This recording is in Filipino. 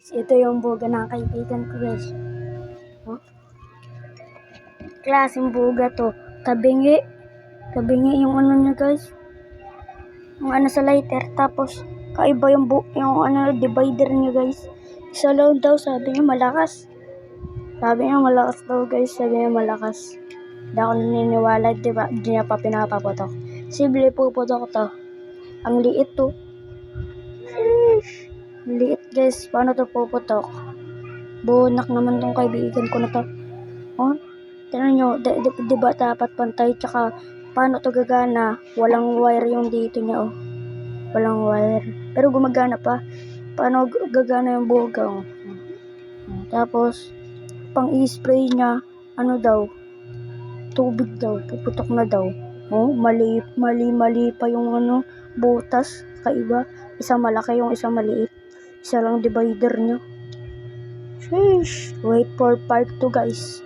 Ito yung buga ng kaibigan ko, guys. Oh. Klaseng buga to. Tabingi. Tabingi yung ano niya, guys. Yung ano sa lighter. Tapos, kaiba yung divider niya, guys. Isa lang daw, sabi niya malakas. Sabi niya malakas daw, guys. Sabi niya malakas. Hindi ako naniniwala, diba? Hindi niya pa pinapaputok. Simple puputok to. Ang liit to. Sheesh. Liit, guys. Paano to puputok? Bunak naman tong kaibigan ko na to. Oh, tignan nyo, diba dapat pantay? Tsaka, paano to gagana? Walang wire yung dito niya, oh. Walang wire. Pero gumagana pa. Paano gagana yung buga, oh. Tapos, pang i-spray niya, ano daw? Tubig daw. Puputok na daw. Oh, mali pa yung butas. Kaiba. Isa malaki, yung isa maliit. Isa lang divider niya. Sheesh. Wait for part 2, guys.